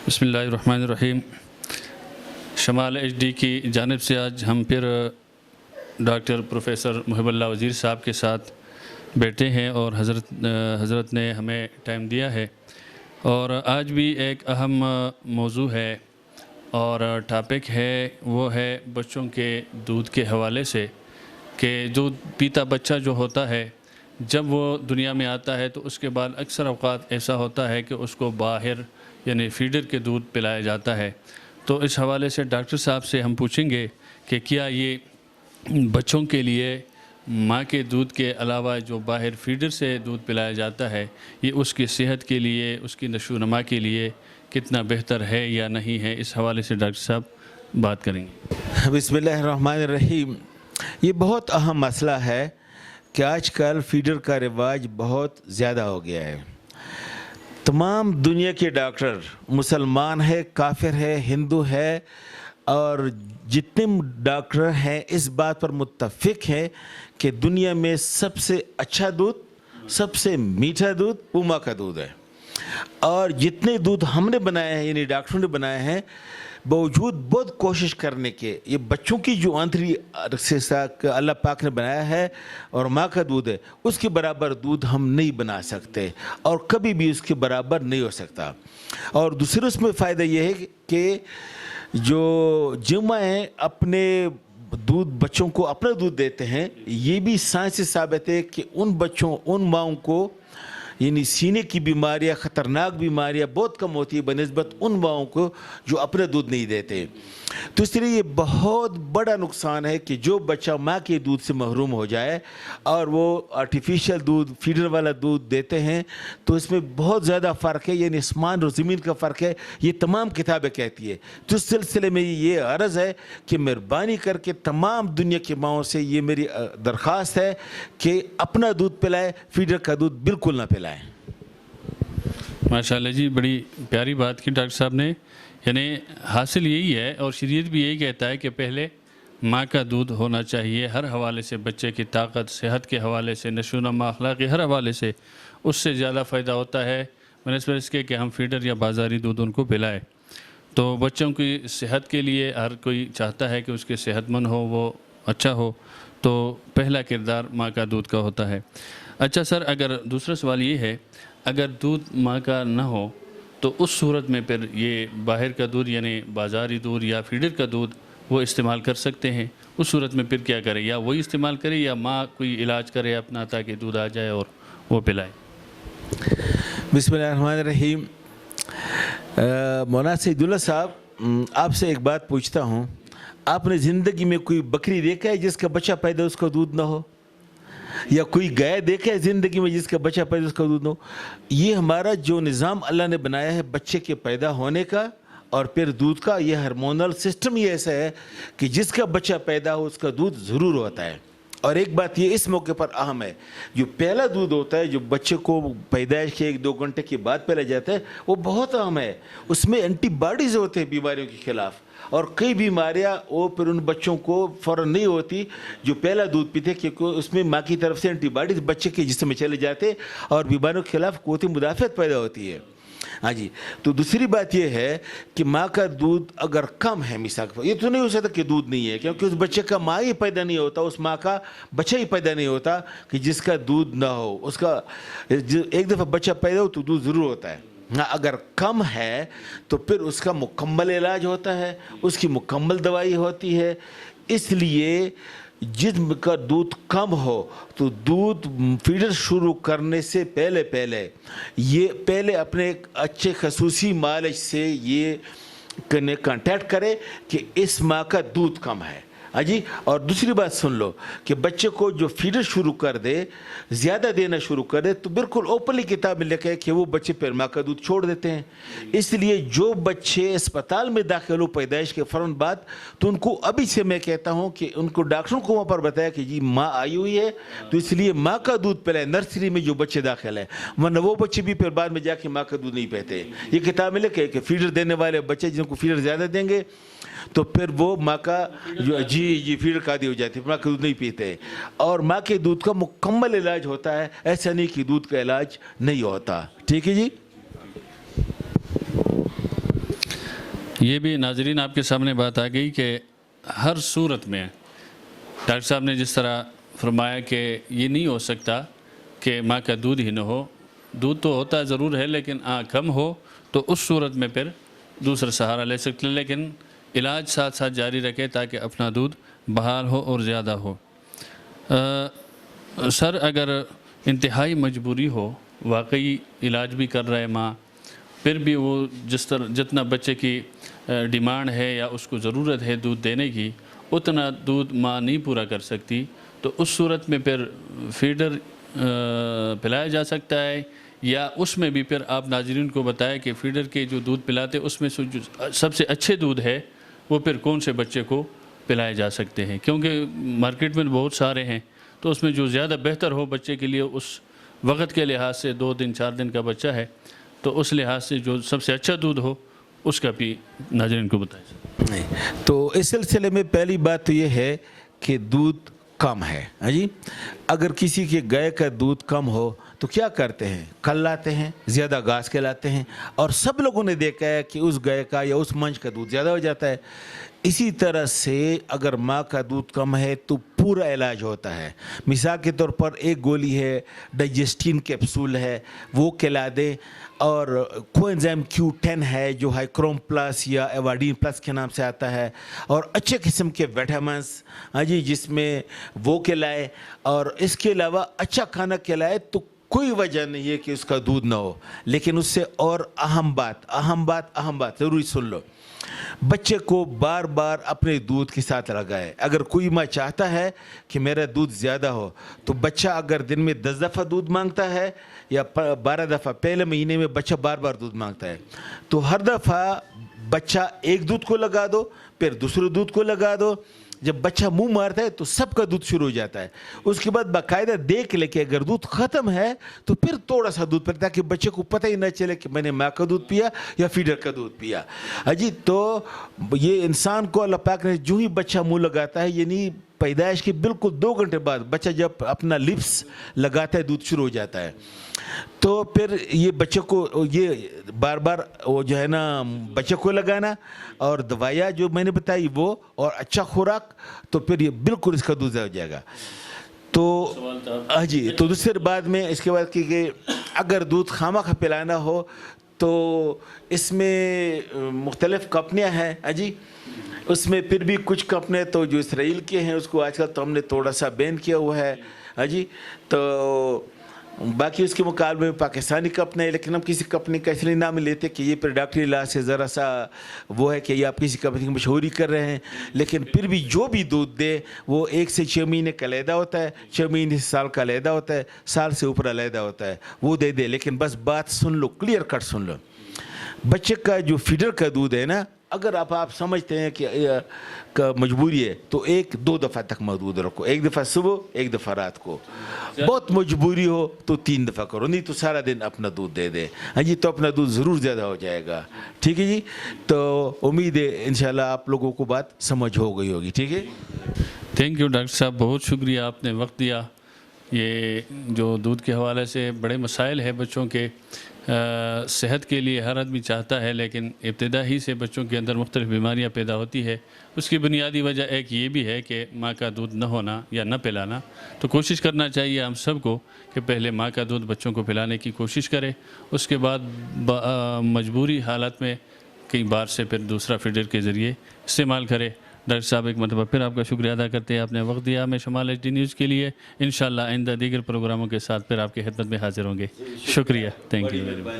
بسم اللہ الرحمن الرحیم۔ شمال ایچ ڈی کی جانب سے آج ہم پھر ڈاکٹر پروفیسر محب اللہ وزیر صاحب کے ساتھ بیٹھے ہیں اور حضرت نے ہمیں ٹائم دیا ہے، اور آج بھی ایک اہم موضوع ہے اور ٹاپک ہے، وہ ہے بچوں کے دودھ کے حوالے سے کہ دودھ پیتا بچہ جو ہوتا ہے جب وہ دنیا میں آتا ہے تو اس کے بعد اکثر اوقات ایسا ہوتا ہے کہ اس کو باہر یعنی فیڈر کے دودھ پلایا جاتا ہے۔ تو اس حوالے سے ڈاکٹر صاحب سے ہم پوچھیں گے کہ کیا یہ بچوں کے لیے ماں کے دودھ کے علاوہ جو باہر فیڈر سے دودھ پلایا جاتا ہے یہ اس کی صحت کے لیے، اس کی نشو و نما کے لیے کتنا بہتر ہے یا نہیں ہے، اس حوالے سے ڈاکٹر صاحب بات کریں گے۔ بسم اللہ الرحمن الرحیم۔ یہ بہت اہم مسئلہ ہے کہ آج کل فیڈر کا رواج بہت زیادہ ہو گیا ہے۔ تمام دنیا کے ڈاکٹر، مسلمان ہے، کافر ہے، ہندو ہے، اور جتنے ڈاکٹر ہیں اس بات پر متفق ہیں کہ دنیا میں سب سے اچھا دودھ، سب سے میٹھا دودھ وہ ماں کا دودھ ہے۔ اور جتنے دودھ ہم نے بنائے ہیں یعنی ڈاکٹروں نے بنائے ہیں، باوجود بہت کوشش کرنے کے یہ بچوں کی جو آنتری سے اللہ پاک نے بنایا ہے اور ماں کا دودھ ہے، اس کے برابر دودھ ہم نہیں بنا سکتے اور کبھی بھی اس کے برابر نہیں ہو سکتا۔ اور دوسرے اس میں فائدہ یہ ہے کہ جو جمع ہیں اپنے بچوں کو اپنا دودھ دیتے ہیں، یہ بھی سائنس سے ثابت ہے کہ ان ماؤں کو یعنی سینے کی بیماریاں، خطرناک بیماریاں بہت کم ہوتی ہے بنسبت ان ماؤں کو جو اپنا دودھ نہیں دیتے۔ تو اس لیے یہ بہت بڑا نقصان ہے کہ جو بچہ ماں کے دودھ سے محروم ہو جائے اور وہ آرٹیفیشل دودھ، فیڈر والا دودھ دیتے ہیں، تو اس میں بہت زیادہ فرق ہے، یعنی آسمان اور زمین کا فرق ہے، یہ تمام کتابیں کہتی ہے۔ تو اس سلسلے میں یہ عرض ہے کہ مہربانی کر کے تمام دنیا کے ماؤں سے یہ میری درخواست ہے کہ اپنا دودھ پلائے، فیڈر کا دودھ بالکل نہ پلائیں۔ ماشاءاللہ جی، بڑی پیاری بات کی ڈاکٹر صاحب نے۔ یعنی حاصل یہی ہے اور شریعت بھی یہی کہتا ہے کہ پہلے ماں کا دودھ ہونا چاہیے، ہر حوالے سے، بچے کی طاقت، صحت کے حوالے سے، نشو و نما، اخلاقی ہر حوالے سے اس سے زیادہ فائدہ ہوتا ہے بنسبت اس کے کہ ہم فیڈر یا بازاری دودھ ان کو پلائیں۔ تو بچوں کی صحت کے لیے ہر کوئی چاہتا ہے کہ اس کے صحت مند ہو، وہ اچھا ہو، تو پہلا کردار ماں کا دودھ کا ہوتا ہے۔ اچھا سر، اگر دوسرا سوال یہ ہے، اگر دودھ ماں کا نہ ہو تو اس صورت میں پھر یہ باہر کا دودھ یعنی بازاری دودھ یا فیڈر کا دودھ وہ استعمال کر سکتے ہیں؟ اس صورت میں پھر کیا کرے؟ یا وہی استعمال کرے یا ماں کوئی علاج کرے اپنا تاکہ دودھ آ جائے اور وہ پلائے؟ بسم اللہ الرحمن الرحیم۔ مولانا سعید اللہ صاحب، آپ سے ایک بات پوچھتا ہوں، آپ نے زندگی میں کوئی بکری دیکھا ہے جس کا بچہ پیدا اس کا دودھ نہ ہو؟ یا کوئی گائے دیکھا ہے زندگی میں جس کا بچہ پیدا اس کا دودھ نہ ہو؟ یہ ہمارا جو نظام اللہ نے بنایا ہے بچے کے پیدا ہونے کا اور پھر دودھ کا، یہ ہارمونل سسٹم ہی ایسا ہے کہ جس کا بچہ پیدا ہو اس کا دودھ ضرور ہوتا ہے۔ اور ایک بات یہ اس موقع پر اہم ہے، جو پہلا دودھ ہوتا ہے جو بچے کو پیدائش کے 1-2 گھنٹے کے بعد پہلا جاتا ہے، وہ بہت اہم ہے۔ اس میں اینٹی باڈیز ہوتے ہیں بیماریوں کے خلاف، اور کئی بیماریاں وہ پھر ان بچوں کو فوراً نہیں ہوتی جو پہلا دودھ پیتے، کیونکہ اس میں ماں کی طرف سے اینٹی باڈیز بچے کے جسم میں چلے جاتے اور بیماریوں کے خلاف قوت مدافعت پیدا ہوتی ہے۔ ہاں جی، تو دوسری بات یہ ہے کہ ماں کا دودھ اگر کم ہے، مثال یہ تو نہیں ہو سکتا کہ دودھ نہیں ہے، کیونکہ اس بچے کا ماں ہی پیدا نہیں ہوتا، اس ماں کا بچہ ہی پیدا نہیں ہوتا کہ جس کا دودھ نہ ہو۔ اس کا ایک دفعہ بچہ پیدا ہو تو دودھ ضرور ہوتا ہے۔ ہاں، اگر کم ہے تو پھر اس کا مکمل علاج ہوتا ہے، اس کی مکمل دوائی ہوتی ہے۔ اس لیے جسم کا دودھ کم ہو تو دودھ فیڈر شروع کرنے سے پہلے یہ پہلے اپنے اچھے خصوصی معالج سے یہ کانٹیکٹ کرے کہ اس ماں کا دودھ کم ہے۔ ہاں جی، اور دوسری بات سن لو کہ بچے کو جو فیڈر شروع کر دے، زیادہ دینا شروع کر دے، تو بالکل اوپنلی کتاب میں لکھا ہے کہ وہ بچے پھر ماں کا دودھ چھوڑ دیتے ہیں۔ اس لیے جو بچے اسپتال میں داخل ہو پیدائش کے فوراً بعد، تو ان کو ابھی سے میں کہتا ہوں کہ ان کو ڈاکٹروں کو وہاں پر بتایا کہ جی ماں آئی ہوئی ہے، تو اس لیے ماں کا دودھ پلائے۔ نرسری میں جو بچے داخل ہیں، ورنہ وہ بچے بھی پھر بعد میں جا کے ماں کا دودھ نہیں پیتے۔ یہ کتاب میں لکھا ہے کہ فیڈر دینے والے بچے جن کو فیڈر زیادہ دیں گے تو پھر وہ ماں کا جی فیڈر قادی ہو جاتی ہے، ماں کا دودھ نہیں پیتے۔ اور ماں کے دودھ کا مکمل علاج ہوتا ہے، ایسا نہیں کہ دودھ کا علاج نہیں ہوتا۔ ٹھیک ہے جی۔ یہ بھی ناظرین آپ کے سامنے بات آ گئی کہ ہر صورت میں ڈاکٹر صاحب نے جس طرح فرمایا کہ یہ نہیں ہو سکتا کہ ماں کا دودھ ہی نہ ہو، دودھ تو ہوتا ضرور ہے لیکن کم ہو تو اس صورت میں پھر دوسرا سہارا لے سکتے ہیں، لیکن علاج ساتھ ساتھ جاری رکھے تاکہ اپنا دودھ بحال ہو اور زیادہ ہو۔ سر اگر انتہائی مجبوری ہو، واقعی علاج بھی کر رہے ماں، پھر بھی وہ جتنا بچے کی ڈیمانڈ ہے یا اس کو ضرورت ہے دودھ دینے کی اتنا دودھ ماں نہیں پورا کر سکتی، تو اس صورت میں پھر فیڈر پلایا جا سکتا ہے، یا اس میں بھی پھر آپ ناظرین کو بتائیں کہ فیڈر کے جو دودھ پلاتے اس میں سے جو سب سے اچھے دودھ ہے وہ پھر کون سے بچے کو پلائے جا سکتے ہیں، کیونکہ مارکیٹ میں بہت سارے ہیں، تو اس میں جو زیادہ بہتر ہو بچے کے لیے اس وقت کے لحاظ سے 2 دن 4 دن کا بچہ ہے تو اس لحاظ سے جو سب سے اچھا دودھ ہو اس کا بھی ناظرین کو بتائیں۔ تو اس سلسلے میں پہلی بات تو یہ ہے کہ دودھ کم ہے، ہاں جی، اگر کسی کے گائے کا دودھ کم ہو تو کیا کرتے ہیں، کل لاتے ہیں، زیادہ گھاس کے لاتے ہیں، اور سب لوگوں نے دیکھا ہے کہ اس گائے کا یا اس منج کا دودھ زیادہ ہو جاتا ہے۔ اسی طرح سے اگر ماں کا دودھ کم ہے تو پورا علاج ہوتا ہے۔ مثال کے طور پر ایک گولی ہے ڈائجسٹین کیپسول ہے، وہ کھلا دیں، اور کوانزائم Q10 ہے جو ہائیکروم پلس یا ایواڈین پلس کے نام سے آتا ہے، اور اچھے قسم کے ویٹامنس، ہاں جی، جس میں وہ کھلائے، اور اس کے علاوہ اچھا کھانا کھلائے تو کوئی وجہ نہیں ہے کہ اس کا دودھ نہ ہو۔ لیکن اس سے اور اہم بات ضروری سن لو، بچے کو بار بار اپنے دودھ کے ساتھ لگائے۔ اگر کوئی ماں چاہتا ہے کہ میرا دودھ زیادہ ہو تو بچہ اگر دن میں 10 دفعہ دودھ مانگتا ہے یا 12 دفعہ، پہلے مہینے میں بچہ بار بار دودھ مانگتا ہے، تو ہر دفعہ بچہ ایک دودھ کو لگا دو، پھر دوسرے دودھ کو لگا دو۔ جب بچہ منہ مارتا ہے تو سب کا دودھ شروع ہو جاتا ہے، اس کے بعد باقاعدہ دیکھ لے کہ اگر دودھ ختم ہے تو پھر تھوڑا سا دودھ پیا، تاکہ بچے کو پتہ ہی نہ چلے کہ میں نے ماں کا دودھ پیا یا فیڈر کا دودھ پیا۔ جی، تو یہ انسان کو اللہ پاک نے جو ہی بچہ منہ لگاتا ہے، یعنی پیدائش کے بالکل 2 گھنٹے بعد بچہ جب اپنا لپس لگاتا ہے دودھ شروع ہو جاتا ہے، تو پھر یہ بچے کو یہ بار بار وہ جو ہے نا بچے کو لگانا، اور دوائیاں جو میں نے بتائی وہ، اور اچھا خوراک، تو پھر یہ بالکل اس کا دودھ ہو جائے گا۔ تو ہاں جی، تو دوسرے بعد میں اس کے بعد کہ اگر دودھ خامخواہ پلانا ہو تو اس میں مختلف کمپنیاں ہیں، ہاں جی، اس میں پھر بھی کچھ کمپنیاں تو جو اسرائیل کے ہیں اس کو آج کل تو ہم نے تھوڑا سا بین کیا ہوا ہے، ہاں جی، تو باقی اس کے مقابلے میں پاکستانی کمپنی ہے، لیکن ہم کسی کمپنی کا اس لیے نام لیتے کہ یہ پھر ڈاکٹری علاج سے ذرا سا وہ ہے کہ یہ آپ کسی کمپنی کی مشہوری کر رہے ہیں، لیکن پھر بھی جو بھی دودھ دے وہ 1 سے 6 مہینے کا علیحدہ ہوتا ہے، 6 مہینے سے سال کا علیحدہ ہوتا ہے، سال سے اوپر علیحدہ ہوتا ہے، وہ دے دے۔ لیکن بس بات سن لو، کلیئر کٹ سن لو، بچے کا جو فیڈر کا دودھ ہے نا، اگر آپ سمجھتے ہیں کہ مجبوری ہے تو 1-2 دفعہ تک محدود رکھو، 1 دفعہ صبح 1 دفعہ رات کو، بہت مجبوری ہو تو 3 دفعہ کرو، نہیں تو سارا دن اپنا دودھ دے دے، ہاں جی، تو اپنا دودھ ضرور زیادہ ہو جائے گا، ٹھیک ہے جی۔ تو امید ہے انشاءاللہ آپ لوگوں کو بات سمجھ ہو گئی ہوگی، ٹھیک ہے۔ تھینک یو ڈاکٹر صاحب، بہت شکریہ، آپ نے وقت دیا۔ یہ جو دودھ کے حوالے سے بڑے مسائل ہیں بچوں کے صحت کے لیے ہر آدمی چاہتا ہے، لیکن ابتدا ہی سے بچوں کے اندر مختلف بیماریاں پیدا ہوتی ہے، اس کی بنیادی وجہ ایک یہ بھی ہے کہ ماں کا دودھ نہ ہونا یا نہ پلانا۔ تو کوشش کرنا چاہیے ہم سب کو کہ پہلے ماں کا دودھ بچوں کو پلانے کی کوشش کرے، اس کے بعد مجبوری حالت میں کئی بار سے پھر دوسرا فیڈر کے ذریعے استعمال کرے۔ ڈاکٹر صاحب ایک مرتبہ پھر آپ کا شکریہ ادا کرتے ہیں، آپ نے وقت دیا ہمیں شمال ایچ ڈی نیوز کے لیے۔ انشاءاللہ آئندہ دیگر پروگراموں کے ساتھ پھر آپ کی خدمت میں حاضر ہوں گے۔ شکریہ، تھینک یو ویری مچ۔